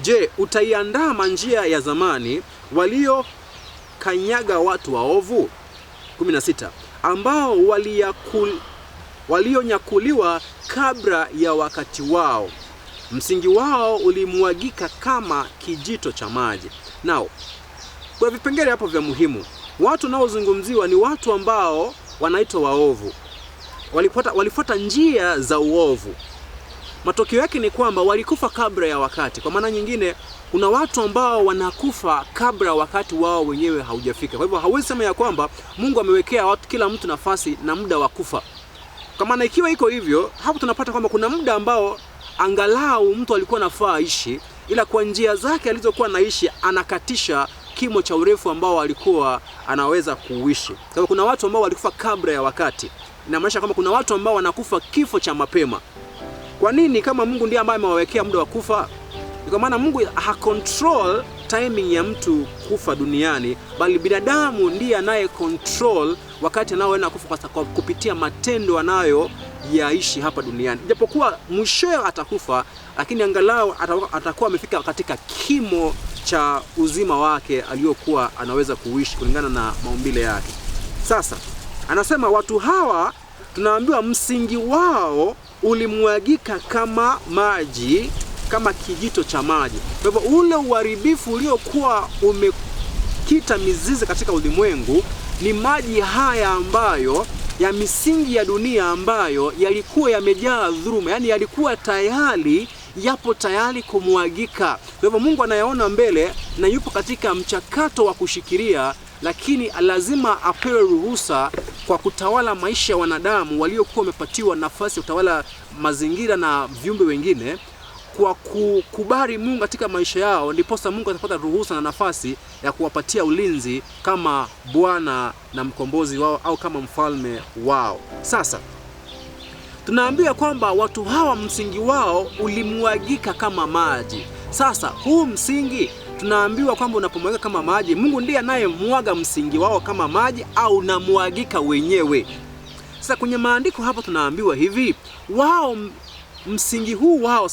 Je, utaiandaa njia ya zamani walio kanyaga watu waovu? 16 ambao walionyakuliwa kabla ya wakati wao, msingi wao ulimwagika kama kijito cha maji. Nao kwa vipengele hapo vya muhimu, watu naozungumziwa ni watu ambao wanaitwa waovu, walifuata njia za uovu. Matokeo yake ni kwamba walikufa kabla ya wakati. Kwa maana nyingine, kuna watu ambao wanakufa kabla wakati wao wenyewe haujafika. Kwa hivyo hauwezi sema ya kwamba Mungu amewekea watu kila mtu nafasi na muda wa kufa. Kwa maana ikiwa iko hivyo, hapo tunapata kwamba kuna muda ambao angalau mtu alikuwa nafaa aishi, ila kwa njia zake alizokuwa naishi anakatisha kimo cha urefu ambao alikuwa anaweza kuishi. Kwa hivyo kuna watu ambao walikufa kabla ya wakati. Inamaanisha kwamba kuna watu ambao wanakufa kifo cha mapema. Kwa nini? Kama Mungu ndiye ambaye amewawekea muda wa kufa. Kwa maana Mungu ha-control timing ya mtu kufa duniani, bali binadamu ndiye anaye control wakati anaoenda kufa kwa kupitia matendo anayo yaishi hapa duniani. Japokuwa mwishowe atakufa, lakini angalau atakuwa amefika katika kimo cha uzima wake aliyokuwa anaweza kuishi kulingana na maumbile yake. Sasa anasema watu hawa tunaambiwa msingi wao ulimwagika kama maji, kama kijito cha maji. Kwa hivyo ule uharibifu uliokuwa umekita mizizi katika ulimwengu ni maji haya ambayo ya misingi ya dunia ambayo yalikuwa yamejaa dhuluma, yani yalikuwa yapo tayari kumwagika. Kwa hivyo Mungu anayaona mbele na yupo katika mchakato wa kushikilia, lakini lazima apewe ruhusa kwa kutawala maisha ya wanadamu waliokuwa wamepatiwa nafasi ya kutawala mazingira na viumbe wengine. Kwa kukubali Mungu katika maisha yao, ndiposa Mungu atapata ruhusa na nafasi ya kuwapatia ulinzi kama Bwana na mkombozi wao au kama mfalme wao. Sasa tunaambiwa kwamba watu hawa msingi wao ulimwagika kama maji. Sasa huu msingi tunaambiwa kwamba unapomwagika kama maji, Mungu ndiye anayemwaga msingi wao kama maji au unamwagika wenyewe. Sasa kwenye maandiko hapa tunaambiwa hivi, msingi huu wao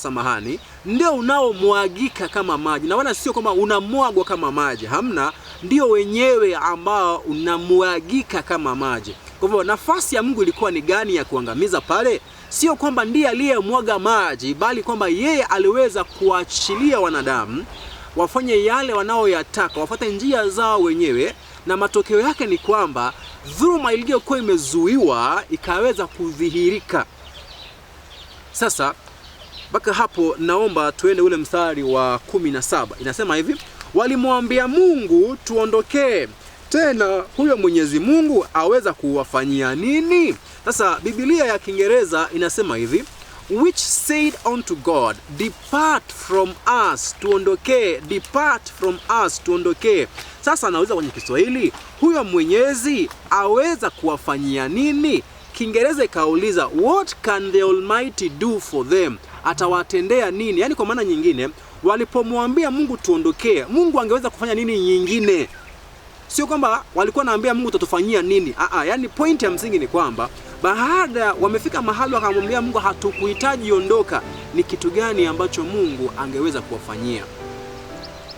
ndio unaomwagika kama maji, na wala sio kama unamwagwa kama maji. Hamna, ndio wenyewe ambao unamwagika kama maji. Kwa hivyo nafasi ya Mungu ilikuwa ni gani ya kuangamiza pale? Sio kwamba ndiye aliyemwaga maji, bali kwamba yeye aliweza kuachilia wanadamu wafanye yale wanaoyataka, wafuate njia zao wenyewe, na matokeo yake ni kwamba dhuluma iliyokuwa imezuiwa ikaweza kudhihirika. Sasa mpaka hapo naomba tuende ule mstari wa 17. Inasema hivi, walimwambia Mungu, tuondokee. Tena huyo Mwenyezi Mungu aweza kuwafanyia nini? Sasa Biblia ya Kiingereza inasema hivi, which said unto God, depart from us, tuondokee, depart from us, tuondokee. Sasa nauliza kwenye Kiswahili, huyo Mwenyezi aweza kuwafanyia nini? Kiingereza ikauliza, what can the Almighty do for them? Atawatendea nini? Yaani kwa maana nyingine, walipomwambia Mungu tuondokee, Mungu angeweza kufanya nini nyingine? Sio kwamba walikuwa naambia Mungu utatufanyia nini. Yaani point ya msingi ni kwamba baada wamefika mahali wakamwambia Mungu hatukuhitaji ondoka, ni kitu gani ambacho Mungu angeweza kuwafanyia?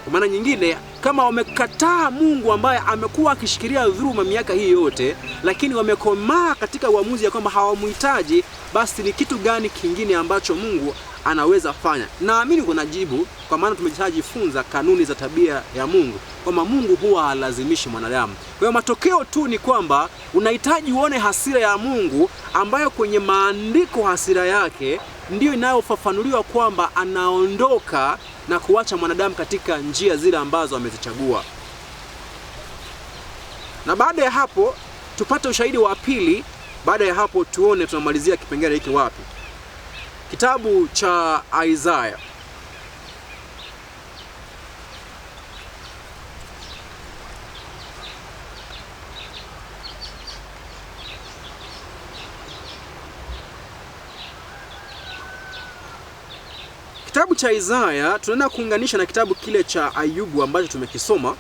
Kwa maana nyingine, kama wamekataa Mungu ambaye amekuwa akishikilia dhuluma miaka hii yote, lakini wamekomaa katika uamuzi ya kwamba hawamhitaji, basi ni kitu gani kingine ambacho Mungu anaweza fanya? Naamini kuna jibu, kwa maana tumeshajifunza kanuni za tabia ya Mungu, kwamba Mungu huwa halazimishi mwanadamu. Kwa hiyo matokeo tu ni kwamba unahitaji uone hasira ya Mungu, ambayo kwenye maandiko hasira yake ndiyo inayofafanuliwa kwamba anaondoka na kuacha mwanadamu katika njia zile ambazo amezichagua. Na baada ya hapo tupate ushahidi wa pili. Baada ya hapo tuone tunamalizia kipengele hiki wapi. Kitabu cha Isaya. Kitabu cha Isaya tunaenda kuunganisha na kitabu kile cha Ayubu ambacho tumekisoma,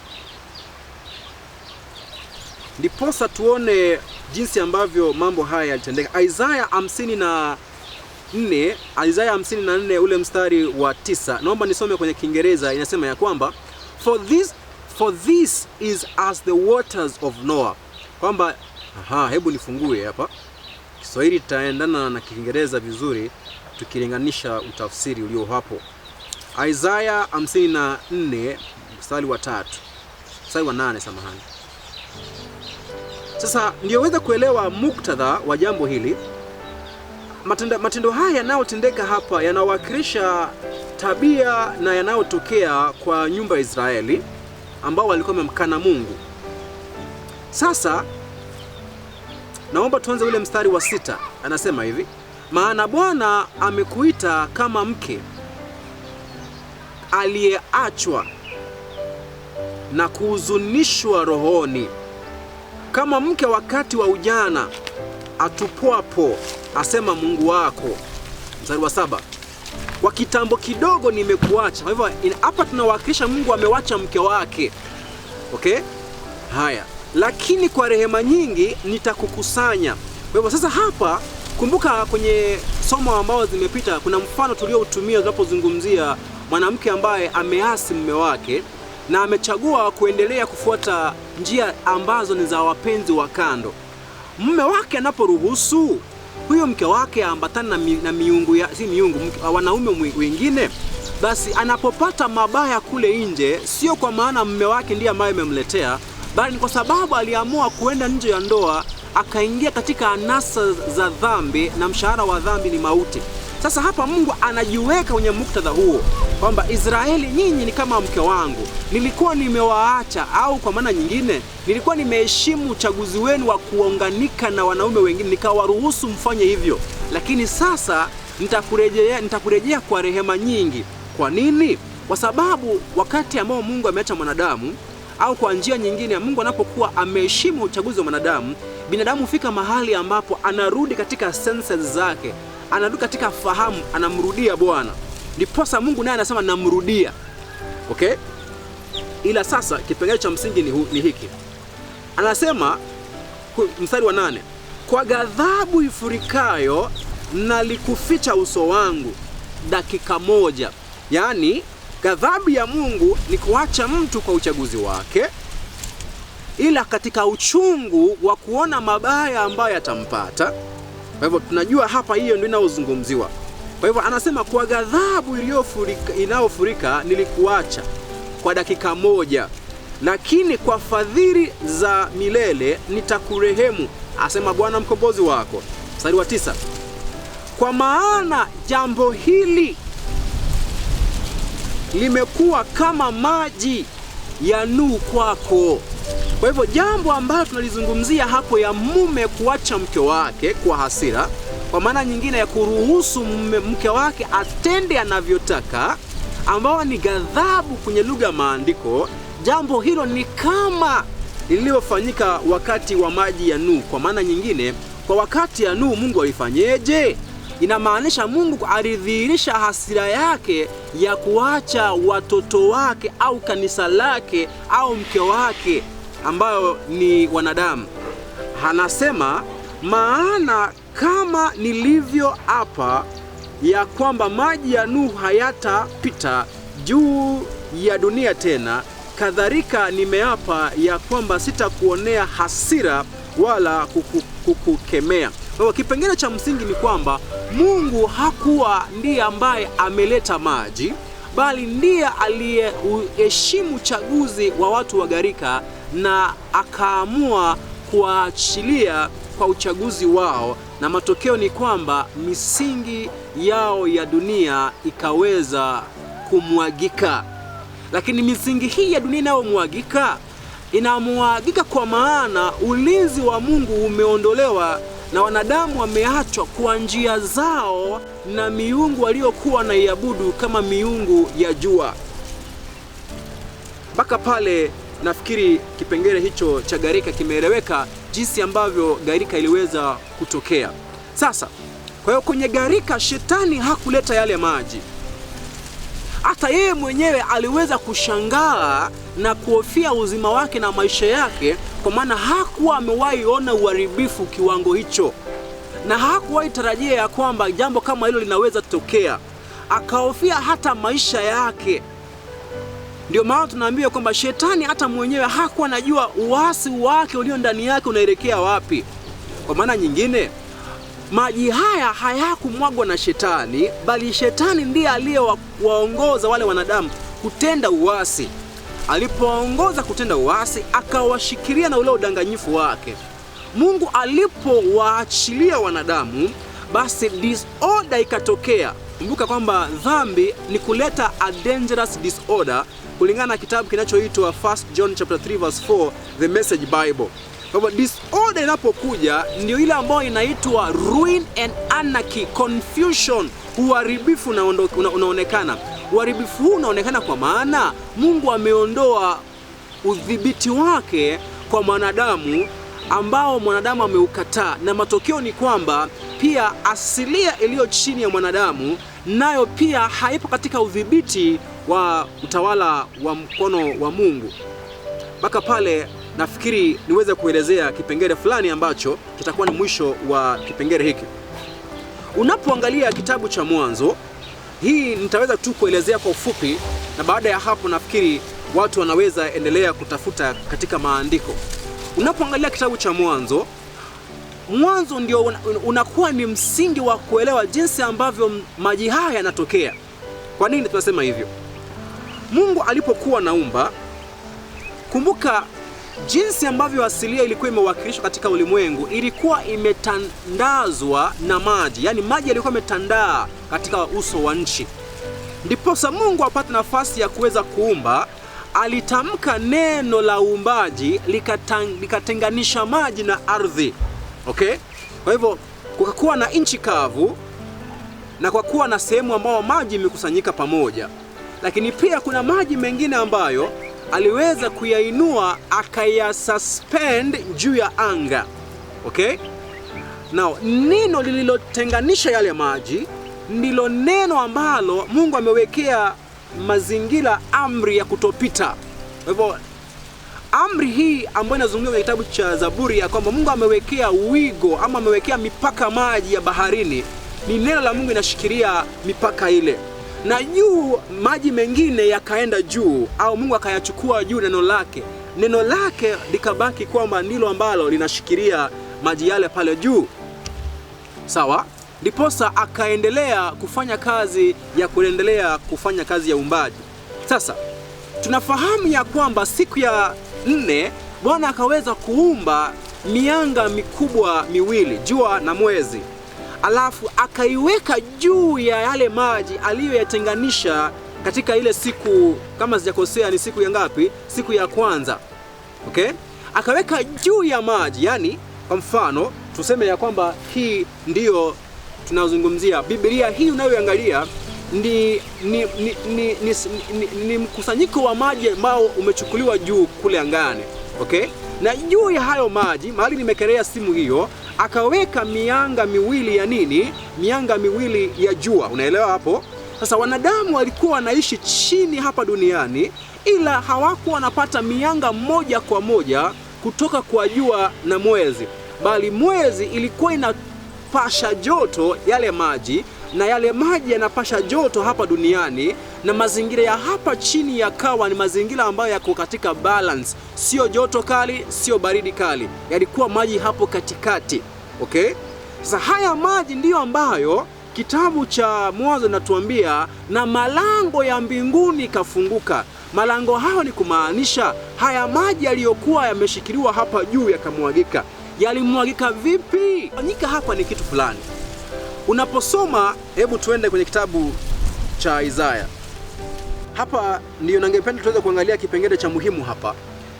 ndiposa tuone jinsi ambavyo mambo haya yalitendeka. Isaya 54 ule mstari wa 9. Naomba nisome kwenye Kiingereza. Inasema ya kwamba for this is as the waters of Noah. Kwamba hebu nifungue hapa. Kiswahili taendana na Kiingereza vizuri tukilinganisha utafsiri ulio hapo. Isaya 54 mstari wa 3. Mstari wa 8, samahani. Sasa ndio weza kuelewa muktadha wa jambo hili. Matendo haya yanayotendeka hapa yanawakilisha tabia na yanayotokea kwa nyumba ya Israeli ambao walikuwa wamemkana Mungu. Sasa naomba tuanze ule mstari wa 6. Anasema hivi, maana Bwana amekuita kama mke aliyeachwa na kuhuzunishwa rohoni, kama mke wakati wa ujana atupwapo, asema Mungu wako. Mstari wa 7, kwa kitambo kidogo nimekuacha. Kwa hivyo hapa tunawakilisha Mungu amewacha mke wake. Okay? Haya, lakini kwa rehema nyingi nitakukusanya. Kwa hivyo sasa hapa kumbuka kwenye somo ambao zimepita kuna mfano tulioutumia tunapozungumzia mwanamke ambaye ameasi mume wake na amechagua kuendelea kufuata njia ambazo ni za wapenzi wa kando. Mume wake anaporuhusu huyo mke wake ambatana na miungu wanaume wengine, basi anapopata mabaya kule nje, sio kwa maana mume wake ndiye ambaye amemletea, bali kwa sababu aliamua kuenda nje ya ndoa, akaingia katika anasa za dhambi, na mshahara wa dhambi ni mauti. Sasa hapa Mungu anajiweka kwenye muktadha huo kwamba Israeli, nyinyi ni kama mke wangu, nilikuwa nimewaacha, au kwa maana nyingine nilikuwa nimeheshimu uchaguzi wenu wa kuunganika na wanaume wengine, nikawaruhusu mfanye hivyo, lakini sasa nitakurejea kwa rehema nyingi. Kwa nini? Kwa sababu wakati ambao Mungu ameacha mwanadamu, au kwa njia nyingine Mungu anapokuwa ameheshimu uchaguzi wa mwanadamu, binadamu hufika mahali ambapo anarudi katika senses zake, anarudi katika fahamu, anamrudia Bwana. Ndiposa Mungu naye anasema namrudia. Okay? Ila sasa kipengele cha msingi ni hiki. Anasema mstari wa 8, kwa ghadhabu ifurikayo nalikuficha uso wangu dakika moja. Yaani ghadhabu ya Mungu ni kuacha mtu kwa uchaguzi wake, ila katika uchungu wa kuona mabaya ambayo yatampata. Kwa hivyo tunajua hapa hiyo ndio inayozungumziwa. Kwa hivyo anasema kwa ghadhabu inayofurika nilikuacha. kwa dakika moja, lakini kwa fadhili za milele nitakurehemu, asema Bwana mkombozi wako. Mstari wa 9, kwa maana jambo hili limekuwa kama maji ya Nuhu kwako. Kwa hivyo jambo ambalo tunalizungumzia hapo ya mume kuacha mke wake kwa hasira, kwa maana nyingine ya kuruhusu mke wake atende anavyotaka, ambao ni ghadhabu kwenye lugha ya maandiko, jambo hilo ni kama lililofanyika wakati wa maji ya Nuhu. Kwa maana nyingine, kwa wakati ya Nuhu Mungu alifanyeje? Inamaanisha Mungu alidhihirisha hasira yake ya kuacha watoto wake au kanisa lake au mke wake ambayo ni wanadamu. Anasema, maana kama nilivyo hapa ya kwamba maji ya Nuhu hayatapita juu ya dunia tena, kadhalika nimeapa ya kwamba sitakuonea hasira wala kukukemea. Kwa kipengele cha msingi ni kwamba Mungu hakuwa ndiye ambaye ameleta maji, bali ndiye aliyeheshimu uchaguzi wa watu wa gharika na akaamua kuachilia kwa uchaguzi wao, na matokeo ni kwamba misingi yao ya dunia ikaweza kumwagika. Lakini misingi hii ya dunia inayomwagika inamwagika kwa maana ulinzi wa Mungu umeondolewa na wanadamu wameachwa kwa njia zao na miungu waliokuwa na iabudu kama miungu ya jua. Mpaka pale nafikiri kipengele hicho cha gharika kimeeleweka jinsi ambavyo gharika iliweza kutokea. Sasa, kwa hiyo kwenye gharika shetani hakuleta yale maji. Hata yeye mwenyewe aliweza kushangaa na kuhofia uzima wake na maisha yake, kwa maana hakuwa amewahi ona uharibifu kiwango hicho, na hakuwahi tarajia ya kwamba jambo kama hilo linaweza kutokea. Akahofia hata maisha yake. Ndio maana tunaambiwa kwamba shetani hata mwenyewe hakuwa anajua uasi wake ulio ndani yake unaelekea wapi. Kwa maana nyingine, maji haya hayakumwagwa na shetani, bali shetani ndiye aliyewaongoza wale wanadamu kutenda uasi. Alipoongoza kutenda uasi, akawashikilia na ule udanganyifu wake. Mungu alipowaachilia wanadamu, basi disorder ikatokea. Kumbuka kwamba dhambi ni kuleta a dangerous disorder, kulingana na kitabu kinachoitwa 1 John chapter 3 verse 4, The Message Bible. Kwa hivyo disorder inapokuja ndio ile ambayo inaitwa ruin and anarchy, confusion, uharibifu unaonekana. Uharibifu huu unaonekana kwa maana Mungu ameondoa udhibiti wake kwa mwanadamu ambao mwanadamu ameukataa, na matokeo ni kwamba pia asilia iliyo chini ya mwanadamu nayo pia haipo katika udhibiti wa utawala wa mkono wa Mungu. Mpaka pale nafikiri niweze kuelezea kipengele fulani ambacho kitakuwa ni mwisho wa kipengele hiki. Unapoangalia kitabu cha Mwanzo, hii nitaweza tu kuelezea kwa ufupi, na baada ya hapo nafikiri watu wanaweza endelea kutafuta katika maandiko. Unapoangalia kitabu cha Mwanzo, Mwanzo ndio unakuwa ni msingi wa kuelewa jinsi ambavyo maji haya yanatokea. Kwa nini tunasema hivyo? Mungu alipokuwa naumba, kumbuka jinsi ambavyo asilia ilikuwa imewakilishwa katika ulimwengu, ilikuwa imetandazwa na maji. Yaani maji yalikuwa yametandaa katika uso wa nchi. Ndiposa Mungu apate nafasi ya kuweza kuumba, alitamka neno la uumbaji likatenganisha maji na ardhi. Okay? Kwa hivyo kukakuwa na nchi kavu na kwa kuwa na sehemu ambayo maji imekusanyika pamoja. Lakini pia kuna maji mengine ambayo aliweza kuyainua akayasuspend juu ya anga. Okay? Now, neno lililotenganisha yale maji ndilo neno ambalo Mungu amewekea mazingira amri ya kutopita. Kwa hivyo amri hii ambayo inazungumzwa kwenye kitabu cha Zaburi ya kwamba Mungu amewekea wigo ama amewekea mipaka maji ya baharini, ni neno la Mungu inashikilia mipaka ile. Na juu maji mengine yakaenda juu, au Mungu akayachukua juu neno lake likabaki kwamba ndilo ambalo linashikilia maji yale pale juu. Sawa? Ndiposa akaendelea kufanya kazi ya kuendelea kufanya kazi ya uumbaji. Sasa tunafahamu ya kwamba siku ya 4 Bwana akaweza kuumba mianga mikubwa miwili, jua na mwezi. Alafu akaiweka juu ya yale maji aliyoyatenganisha katika ile siku, kama sijakosea ni siku ya ngapi? Siku ya kwanza. Okay? Akaweka juu ya maji, yani kwa mfano tuseme ya kwamba hii ndiyo tunazungumzia. Biblia hii unayoangalia ni mkusanyiko wa maji ambao umechukuliwa juu kule angani. Okay? Na juu ya hayo maji, mahali nimekelea simu hiyo, akaweka mianga miwili ya nini? Mianga miwili ya jua. Unaelewa hapo? Sasa wanadamu walikuwa wanaishi chini hapa duniani, ila hawakuwa wanapata mianga moja kwa moja kutoka kwa jua na mwezi, bali mwezi ilikuwa inapasha joto yale maji, na yale maji yanapasha joto hapa duniani, na mazingira ya hapa chini yakawa ni mazingira ambayo yako katika balance, sio joto kali, sio baridi kali, yalikuwa maji hapo katikati. Okay? Sasa haya maji ndiyo ambayo kitabu cha Mwanzo natuambia na malango ya mbinguni kafunguka. Malango hao ni kumaanisha haya maji yaliyokuwa yameshikiliwa hapa juu yakamwagika. Yalimwagika vipi? Fanyika hapa ni kitu fulani. Unaposoma, hebu tuende kwenye kitabu cha Isaya. Hapa ndio ningependa tuweze kuangalia kipengele cha muhimu hapa.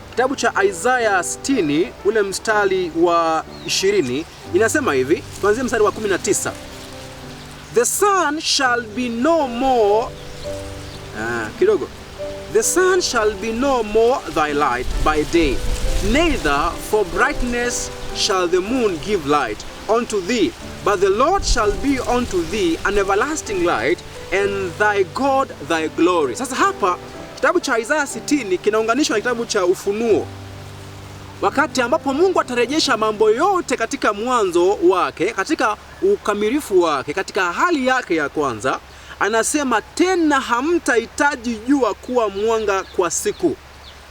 Kitabu cha Isaya 60 ule mstari wa 20 inasema hivi, kuanzia mstari wa 19. The sun shall be no more kidogo. The sun shall be no more thy light by day, neither for brightness shall the moon give light unto thee, but the Lord shall be unto thee an everlasting light, and thy God thy glory. Sasa hapa kitabu cha Isaya 60 kinaunganishwa na kitabu cha Ufunuo, wakati ambapo Mungu atarejesha mambo yote katika mwanzo wake, katika ukamilifu wake, katika hali yake ya kwanza. Anasema tena hamtahitaji jua kuwa mwanga kwa siku.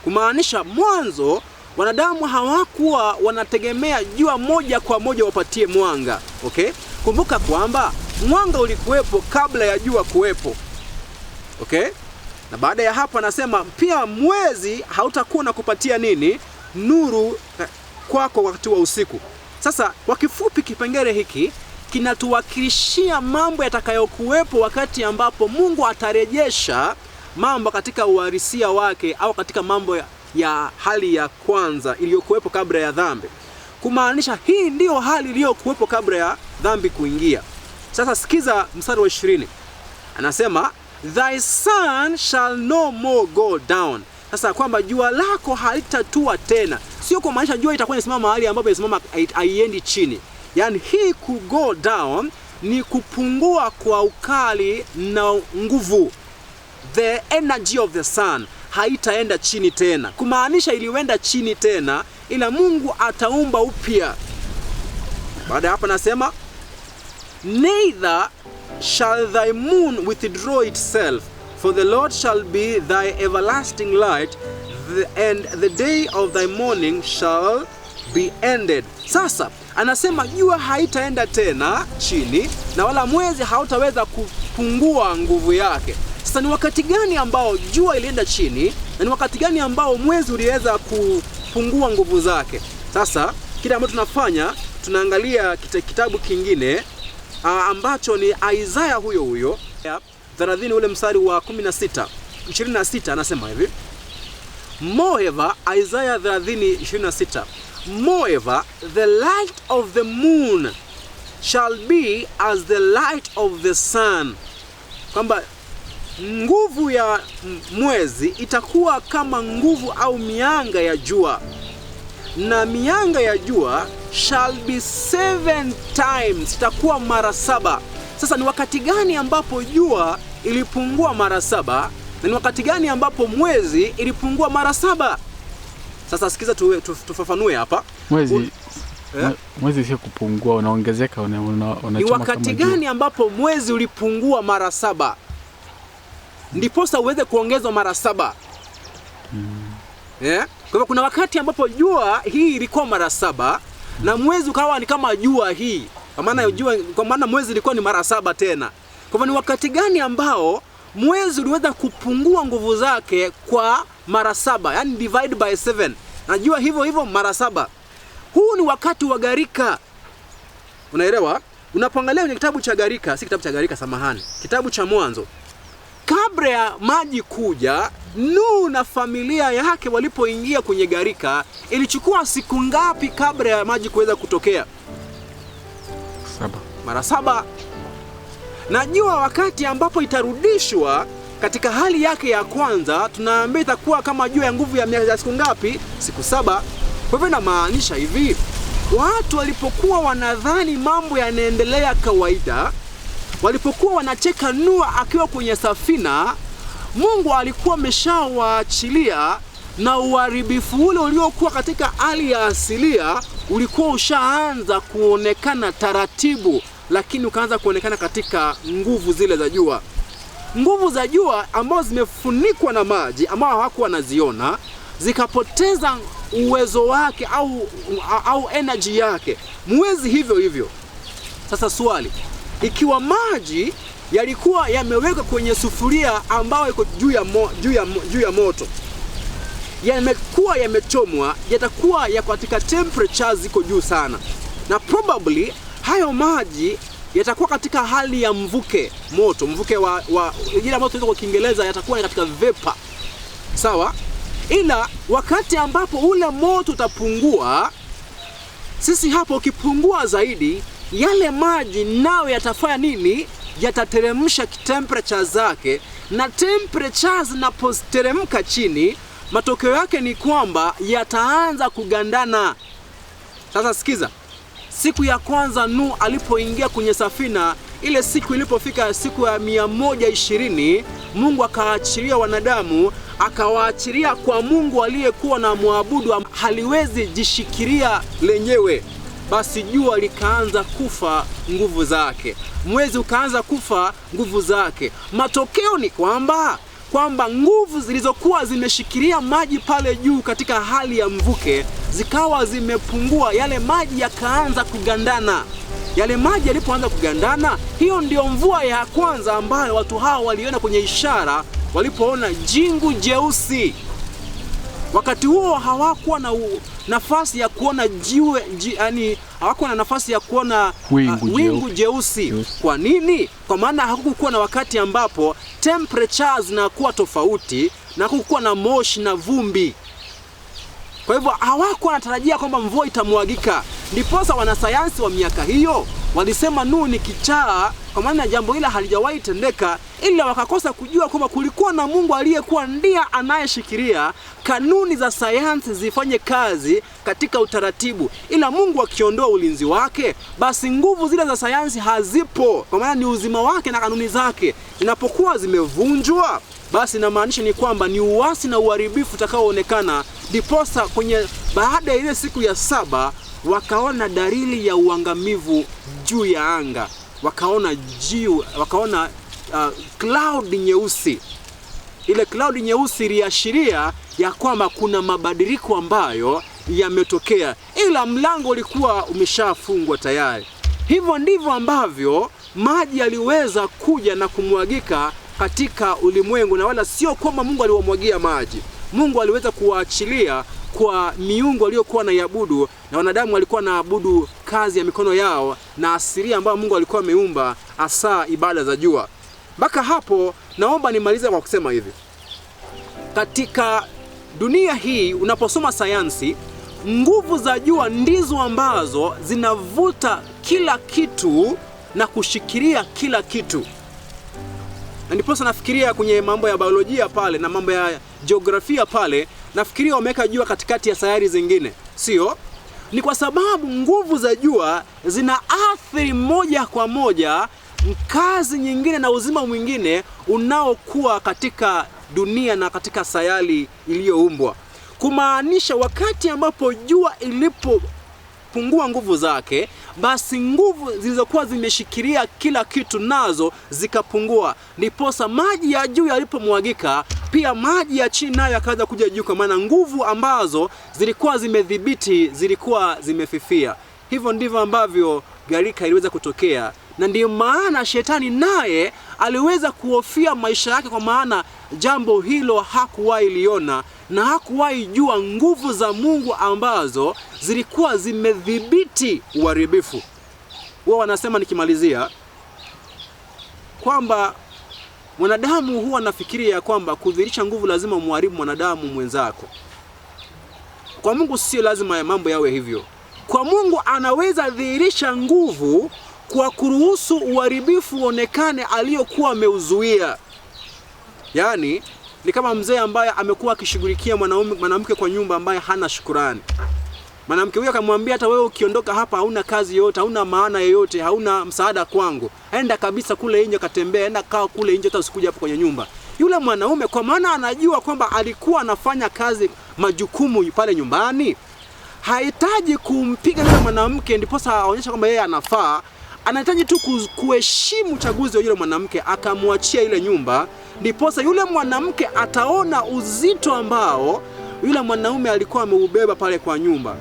Kumaanisha mwanzo wanadamu hawakuwa wanategemea jua moja kwa moja wapatie mwanga. Okay? Kumbuka kwamba mwanga ulikuwepo kabla ya jua kuwepo. Okay? Na baada ya hapo anasema pia mwezi hautakuwa na kupatia nini? Nuru kwako wakati wa usiku. Sasa kwa kifupi kipengele hiki kinatuwakilishia mambo yatakayokuwepo wakati ambapo Mungu atarejesha mambo katika uhalisia wake, au katika mambo ya hali ya kwanza iliyokuwepo kabla ya dhambi. Kumaanisha hii ndiyo hali iliyokuwepo kabla ya dhambi kuingia. Sasa sikiza mstari wa 20. Anasema thy sun shall no more go down. Sasa kwamba jua lako halitatua tena. Sio kumaanisha jua itakuwa inasimama mahali ambapo inasimama haiendi chini. Yani hii ku go down ni kupungua kwa ukali na nguvu. The energy of the sun haitaenda chini tena. Kumaanisha iliwenda chini tena, ila Mungu ataumba upya. Baada ya hapa nasema neither shall thy moon withdraw itself, for the Lord shall be thy everlasting light, and the day of thy mourning shall be ended. Sasa anasema jua haitaenda tena chini, na wala mwezi hautaweza kupungua nguvu yake. Sasa ni wakati gani ambao jua ilienda chini, na ni wakati gani ambao mwezi uliweza kupungua nguvu zake? Sasa kile ambacho tunafanya, tunaangalia kitabu kingine ambacho ni Isaya huyo huyo 30 ule mstari wa 26 anasema hivi. Moreover, Isaiah 30:26. Moreover, the light of the moon shall be as the light of the sun. Kwamba nguvu ya mwezi itakuwa kama nguvu au mianga ya jua, na mianga ya jua shall be 7 times, itakuwa mara 7. Sasa ni wakati gani ambapo jua ilipungua mara 7, na ni wakati gani ambapo mwezi ilipungua mara 7? Sasa sikiza tufafanue hapa. Mwezi sio kupungua, unaongezeka, unachoma. Ni wakati gani ambapo mwezi ulipungua mara 7? Ndiposa uweze kuongezwa mara 7. Kwa hivyo kuna wakati ambapo jua hii ilikuwa mara 7 na mwezi ukawa ni kama jua hii. Kwa maana mwezi ilikuwa ni mara 7 tena. Kwa hivyo ni wakati gani ambao mwezi uliweza kupungua nguvu zake kwa mara 7, yani divide by 7. Najua hivyo mara 7. Huu ni wakati wa gharika. Unaelewa? Unapoangalia kwenye kitabu cha gharika, si kitabu cha gharika samahani, kitabu cha Mwanzo, kabla ya maji kuja, Nuhu na familia yake walipoingia kwenye gharika, ilichukua siku ngapi kabla ya maji kuweza kutokea? 7. Mara 7. Najua wakati ambapo itarudishwa katika hali yake ya kwanza, tunaambia itakuwa kama juu ya nguvu ya miaka siku ngapi? Siku 7. Kwa hivyo inamaanisha hivi, watu walipokuwa wanadhani mambo yanaendelea kawaida, walipokuwa wanacheka Nuhu akiwa kwenye safina, Mungu alikuwa ameshawaachilia, na uharibifu ule uliokuwa katika hali ya asilia ulikuwa ushaanza kuonekana taratibu, lakini ukaanza kuonekana katika nguvu zile za jua. Nguvu za jua ambazo zimefunikwa na maji ambao hawakuwa wanaziona, zikapoteza uwezo wake au energy yake. Mwezi hivyo. Sasa swali, ikiwa maji yalikuwa yamewekwa kwenye sufuria ambayo iko juu ya moto, yamekuwa yamechomwa, yatakuwa yako katika temperatures ziko juu sana, na probably hayo maji yatakuwa katika hali ya mvuke moto, mvuke wa ile moto kwa Kiingereza yatakuwa katika vapor. Sawa? Ila wakati ambapo ule moto utapungua, sisi hapo ukipungua zaidi, yale maji nao yatafanya nini? Yatateremsha temperature zake, na temperature zinapoteremka chini, matokeo yake ni kwamba yataanza kugandana. Sasa sikiza, siku ya kwanza Nuhu alipoingia kwenye safina, ile siku ilipofika siku ya 120, Mungu akaachilia wanadamu, akawaachilia kwa Mungu aliyekuwa na muabudu haliwezi jishikilia lenyewe. Basi jua likaanza kufa nguvu zake, mwezi ukaanza kufa nguvu zake. Matokeo ni kwamba nguvu zilizokuwa zimeshikilia maji pale juu katika hali ya mvuke zikawa zimepungua, yale maji yakaanza kugandana. Yale maji yalipoanza kugandana, hiyo ndio mvua ya kwanza ambayo watu hao waliona kwenye ishara walipoona jingu jeusi. Wakati huo hawakuwa na nafasi ya kuona yani hawakuwa na nafasi ya kuona wingu jeusi. Kwa nini? Kwa maana hakukuwa na wakati ambapo temperatures zinakuwa tofauti na hakukuwa na moshi na vumbi. Kwa hivyo hawakuwa wanatarajia kwamba mvua itamwagika. Ndiposa wanasayansi wa miaka hiyo walisema Nuhu ni kichaa, kwa maana jambo hili halijawahi tendeka, ila wakakosa kujua kwamba kulikuwa na Mungu aliyekuwa ndiye anayeshikilia kanuni za sayansi zifanye kazi katika utaratibu. Ila Mungu akiondoa ulinzi wake, basi nguvu zile za sayansi hazipo, kwa maana ni uzima wake na kanuni zake. Inapokuwa zimevunjwa, basi inamaanisha ni kwamba ni uasi na uharibifu utakaoonekana. Ndiposa baada ya ile siku ya 7 wakaona dalili ya uangamivu juu ya anga. Wakaona cloud nyeusi. Ile cloud nyeusi iliashiria ya kwamba kuna mabadiliko ambayo yametokea, ila mlango ulikuwa umeshafungwa tayari. Hivyo ndivyo ambavyo maji yaliweza kuja na kumwagika katika ulimwengu, na wala sio kwamba Mungu aliwamwagia maji. Mungu aliweza kuwaachilia kwa miungu aliyokuwa naiabudu, na wanadamu walikuwa naabudu kazi ya mikono yao na asilia ambayo Mungu alikuwa ameumba, hasa ibada za jua. Mpaka hapo naomba nimalize kwa kusema hivi. Katika dunia hii unaposoma sayansi, nguvu za jua ndizo ambazo zinavuta kila kitu na kushikilia kila kitu. Na ndiposa nafikiria kwenye mambo ya biolojia pale na mambo ya jiografia pale, nafikiria wameweka jua katikati ya sayari zingine. Sio? Ni kwa sababu nguvu za jua zinaathiri moja kwa moja kazi nyingine na uzima mwingine unaokuwa katika dunia na katika sayari iliyoumbwa. Kumaanisha wakati ambapo jua ilipopungua nguvu zake, basi nguvu zilizokuwa zimeshikilia kila kitu nazo zikapungua. Ndiposa maji ya juu yalipomwagika, pia maji ya chini nayo yakaanza kuja juu, kwa maana nguvu ambazo zilikuwa zimedhibiti zilikuwa zimefifia. Hivyo ndivyo ambavyo gharika iliweza kutokea, na ndiyo maana shetani naye aliweza kuhofia maisha yake, kwa maana jambo hilo hakuwahi liona na hakuwahi jua nguvu za Mungu ambazo zilikuwa zimedhibiti uharibifu. Wao wanasema, nikimalizia, kwamba mwanadamu huwa anafikiria kwamba kudhihirisha nguvu lazima umharibu mwanadamu mwenzako. Kwa Mungu sio lazima ya mambo yawe hivyo. Kwa Mungu anaweza dhihirisha nguvu kwa kuruhusu uharibifu uonekane aliyokuwa ameuzuia. Yaani ni kama mzee ambaye amekuwa akishughulikia mwanamke kwa nyumba ambaye hana shukrani. Mwanamke huyo akamwambia, hata wewe ukiondoka hapa hauna kazi yote, hauna maana yoyote, hauna msaada kwangu. Enda kabisa kule nje katembea, enda kaa kule nje, hata usikuja hapo kwenye nyumba. Yule mwanaume, kwa maana anajua kwamba alikuwa anafanya kazi, majukumu pale nyumbani, hahitaji kumpiga yule mwanamke ndiposa aonyeshe kwamba yeye anafaa. Anahitaji tu kuheshimu chaguzi wa yule mwanamke, akamwachia ile nyumba, ndiposa yule mwanamke ataona uzito ambao yule mwanaume alikuwa ameubeba pale kwa nyumba.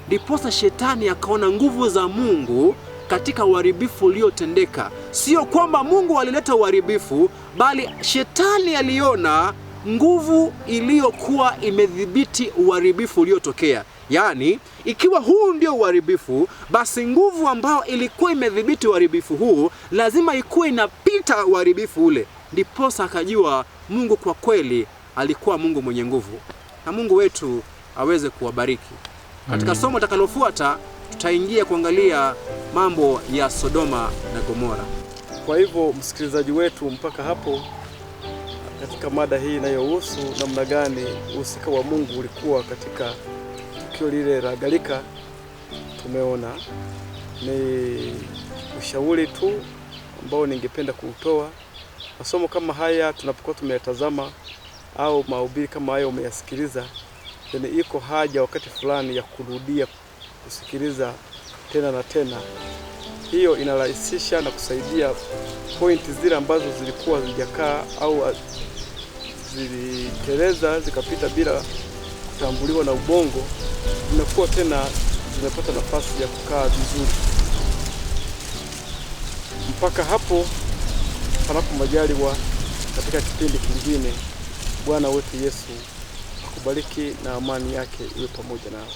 Ndiposa shetani akaona nguvu za Mungu katika uharibifu uliotendeka. Sio kwamba Mungu alileta uharibifu, bali shetani aliona nguvu iliyokuwa imedhibiti uharibifu uliotokea. Yaani, ikiwa huu ndio uharibifu, basi nguvu ambayo ilikuwa imedhibiti uharibifu huu lazima ikuwe inapita uharibifu ule. Ndiposa akajua Mungu kwa kweli alikuwa Mungu mwenye nguvu. Na Mungu wetu aweze kuwabariki. Katika somo takalofuata tutaingia kuangalia mambo ya Sodoma na Gomora. Kwa hivyo msikilizaji wetu, mpaka hapo katika mada hii inayohusu namna gani uhusika wa Mungu ulikuwa katika tukio lile la gharika, tumeona ni ushauri tu ambao ningependa kuutoa. Masomo kama haya tunapokuwa tumeyatazama au mahubiri kama haya umeyasikiliza, then iko haja wakati fulani ya kurudia kusikiliza tena na tena. Hiyo inarahisisha na kusaidia pointi zile ambazo zilikuwa zijakaa au ziliteleza zikapita bila kutambuliwa na ubongo, zinakuwa tena zimepata nafasi ya kukaa vizuri. Mpaka hapo panapo majaliwa katika kipindi kingine, Bwana wetu Yesu akubariki na amani yake iwe pamoja nawe.